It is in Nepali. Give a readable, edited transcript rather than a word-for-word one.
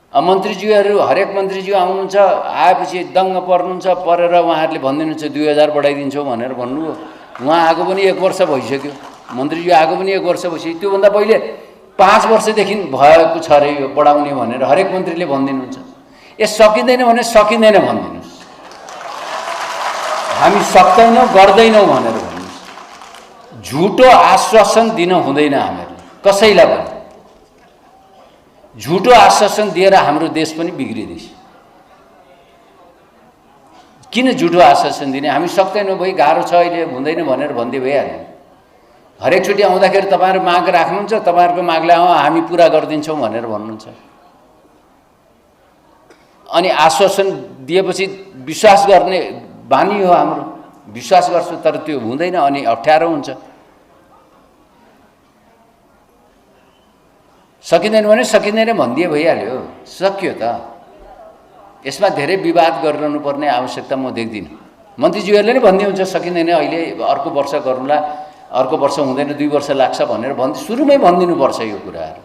मन्त्रीज्यूहरू हरेक मन्त्रीज्यू आउनुहुन्छ, आएपछि दङ्ग पर्नुहुन्छ, परेर उहाँहरूले भनिदिनुहुन्छ 2000 बढाइदिन्छौँ भनेर भन्नुभयो। उहाँ आएको पनि 1 वर्ष भइसक्यो, मन्त्रीज्यू आएको पनि 1 वर्ष भइसक्यो। त्योभन्दा पहिले 5 वर्षदेखि भएको छ अरे यो बढाउने भनेर हरेक मन्त्रीले भनिदिनुहुन्छ। सकिँदैन भने सकिँदैन भनिदिनुहोस्, हामी सक्दैनौँ गर्दैनौँ भनेर भन्नुहोस्। झुटो आश्वासन दिन हुँदैन हामीहरूले कसैलाई पनि। झुटो आश्वासन दिएर हाम्रो देश पनि बिग्रिँदैछ। किन झुटो आश्वासन दिने? हामी सक्दैनौँ भाइ, गाह्रो छ, अहिले हुँदैन भनेर भन्दै भइहाल्यो। हरेकचोटि आउँदाखेरि तपाईँहरू माग राख्नुहुन्छ, तपाईँहरूको मागलाई हामी पुरा गरिदिन्छौँ भनेर भन्नुहुन्छ। अनि आश्वासन दिएपछि विश्वास गर्ने बानी हो हाम्रो, विश्वास गर्छु तर त्यो हुँदैन अनि अप्ठ्यारो हुन्छ। सकिँदैन भने सकिँदैन भनिदिए भइहाल्यो, सक्यो त। यसमा धेरै विवाद गरिरहनु पर्ने आवश्यकता म देख्दिनँ। मन्त्रीज्यूहरूले नै भनिदिनुहुन्छ सकिँदैन, अहिले अर्को वर्ष गरौँला, अर्को वर्ष हुँदैन, 2 वर्ष लाग्छ भनेर सुरुमै भनिदिनुपर्छ यो कुराहरू।